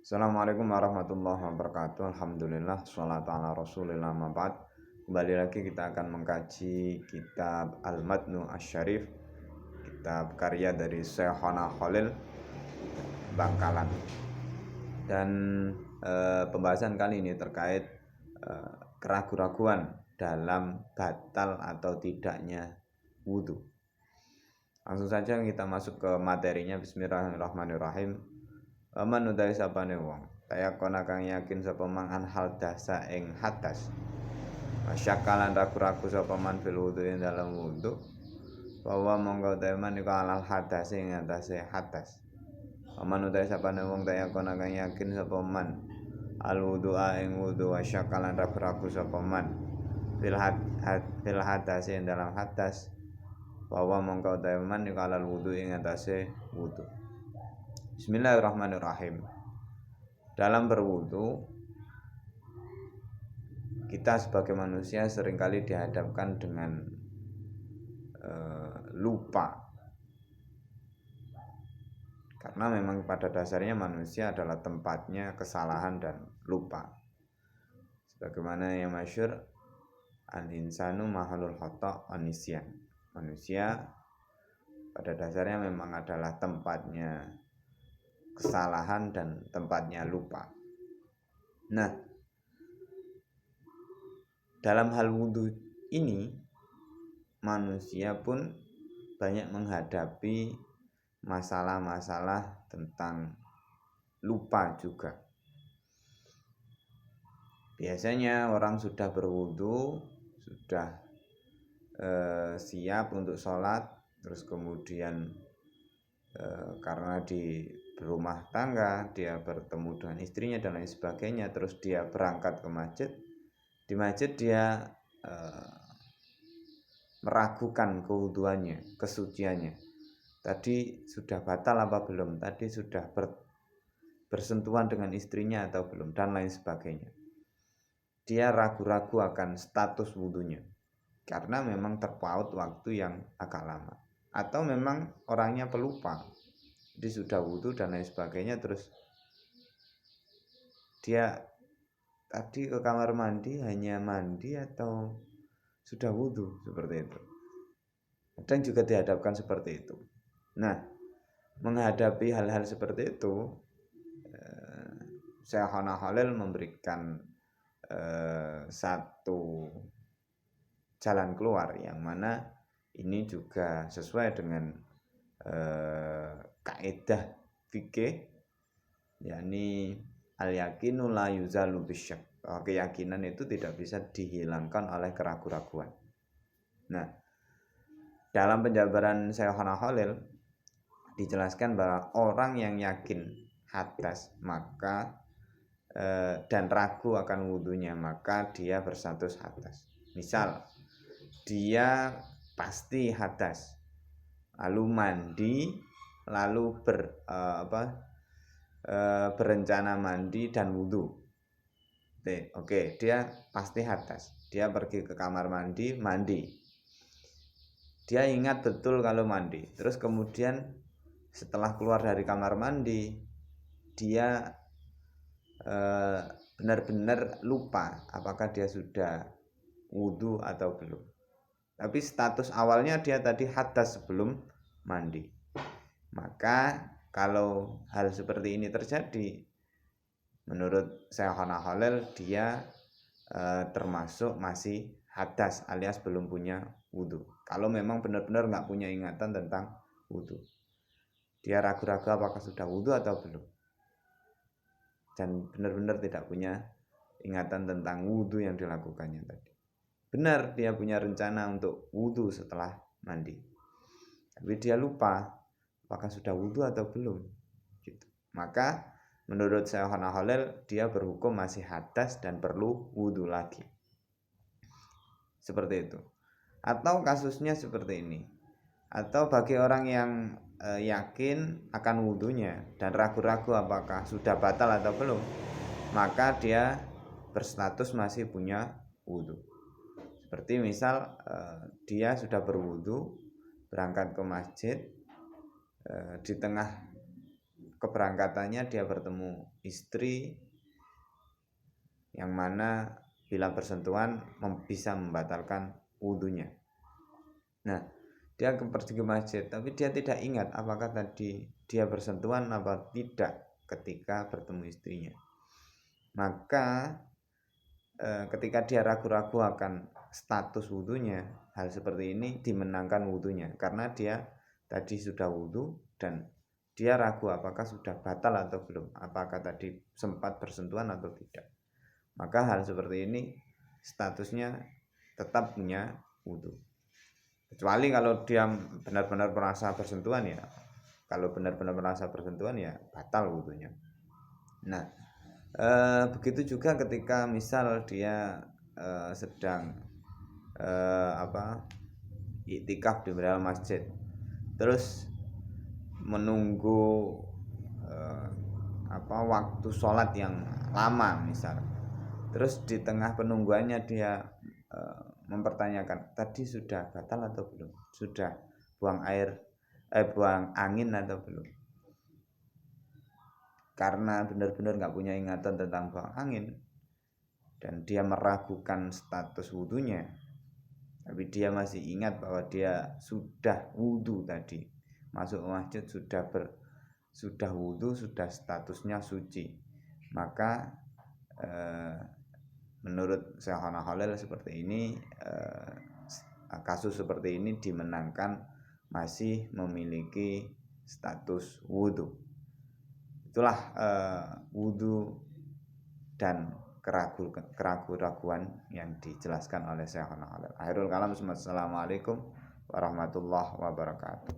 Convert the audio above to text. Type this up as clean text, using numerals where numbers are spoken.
Assalamualaikum warahmatullahi wabarakatuh. Alhamdulillah, sholatu ala rasulillah mabad. Kembali lagi kita akan mengkaji kitab Al-Matnu Asy-Syarif, kitab karya dari Syekhona Khalil Bangkalan. Dan pembahasan kali ini terkait keraguan-raguan dalam batal atau tidaknya wudhu. Langsung saja kita masuk ke materinya. Bismillahirrahmanirrahim. Aman utawi sapane wong tayakona kang yakin sapa man an hal dasa ing hadas masyakalan ragu-ragu sapa man fil wudu ing dalam wudu bahwa monggo teman iku alal hadas ing atase hadas. Aman utawi sapane wong tayakona kang yakin sapa man al wudu ing wudu masyakalan ragu-ragu sapa man fil hadas ing dalam hadas bahwa monggo teman iku alal wudu ing atase wudu. Bismillahirrahmanirrahim. Dalam berwudu, kita sebagai manusia seringkali dihadapkan dengan lupa. Karena memang pada dasarnya manusia adalah tempatnya kesalahan dan lupa. Sebagaimana yang masyhur, al-insanu mahalul khata' wa nisyan. Manusia pada dasarnya memang adalah tempatnya kesalahan dan tempatnya lupa. Nah, dalam hal wudhu ini manusia pun banyak menghadapi masalah-masalah tentang lupa juga. Biasanya orang sudah berwudhu, sudah siap untuk sholat, terus kemudian karena di berumah tangga, dia bertemu dengan istrinya dan lain sebagainya, terus dia berangkat ke masjid. Di masjid dia meragukan kewuduannya, kesuciannya. Tadi sudah batal apa belum? Tadi sudah bersentuhan dengan istrinya atau belum? Dan lain sebagainya. Dia ragu-ragu akan status wudunya karena memang terpaut waktu yang agak lama, atau memang orangnya pelupa. Jadi sudah wudhu dan lain sebagainya, terus dia tadi ke kamar mandi hanya mandi atau sudah wudhu, seperti itu. Kadang juga dihadapkan seperti itu. Nah, menghadapi hal-hal seperti itu, Syekhona Khalil memberikan satu jalan keluar yang mana ini juga sesuai dengan kaidah fikih, yakni al-yakinu la yuzalu bisyak. Keyakinan itu tidak bisa dihilangkan oleh keraguan-raguan. Nah, dalam penjabaran Syekhona Khalil dijelaskan bahwa orang yang yakin hadas maka dan ragu akan wudunya, maka dia berstatus hadas. Misal dia pasti hadas, lalu mandi, lalu berencana mandi dan wudhu. Oke, dia pasti hadas. Dia pergi ke kamar mandi, Dia ingat betul kalau mandi. Terus kemudian setelah keluar dari kamar mandi, dia benar-benar lupa apakah dia sudah wudhu atau belum. Tapi status awalnya dia tadi hadas sebelum mandi. Maka kalau hal seperti ini terjadi, menurut Syekhona Khalil dia termasuk masih hadas alias belum punya wudhu. Kalau memang benar-benar nggak punya ingatan tentang wudhu, dia ragu-ragu apakah sudah wudhu atau belum, dan benar-benar tidak punya ingatan tentang wudhu yang dilakukannya tadi. Benar dia punya rencana untuk wudhu setelah mandi, tapi dia lupa apakah sudah wudhu atau belum gitu. Maka menurut Syekhona Khalil dia berhukum masih hadas dan perlu wudhu lagi. Seperti itu. Atau kasusnya seperti ini. Atau bagi orang yang yakin akan wudhunya dan ragu-ragu apakah sudah batal atau belum, maka dia berstatus masih punya wudhu. Seperti misal dia sudah berwudhu, berangkat ke masjid, di tengah keberangkatannya dia bertemu istri, yang mana bila bersentuhan bisa membatalkan wudhunya. Nah, dia pergi ke masjid, tapi dia tidak ingat apakah tadi dia bersentuhan atau tidak ketika bertemu istrinya. Maka ketika dia ragu-ragu akan status wudhunya, hal seperti ini dimenangkan wudhunya, karena dia tadi sudah wudhu dan dia ragu apakah sudah batal atau belum, apakah tadi sempat bersentuhan atau tidak. Maka hal seperti ini statusnya tetap punya wudhu, kecuali kalau dia benar-benar merasa bersentuhan ya. Kalau benar-benar merasa bersentuhan ya batal wudhunya. Nah, begitu juga ketika misal dia sedang iktikaf di dalam masjid, terus menunggu waktu sholat yang lama misal. Terus di tengah penungguannya dia mempertanyakan, tadi sudah batal atau belum? Sudah buang angin atau belum? Karena benar-benar nggak punya ingatan tentang buang angin dan dia meragukan status wudhunya, tapi dia masih ingat bahwa dia sudah wudhu tadi, masuk masjid sudah wudhu, sudah statusnya suci, maka menurut Syekhona Khalil seperti ini, kasus seperti ini dimenangkan masih memiliki status wudhu. Itulah wudhu dan keraguan yang dijelaskan oleh Syekhona Khalil. Akhirul kalam, assalamualaikum warahmatullahi wabarakatuh.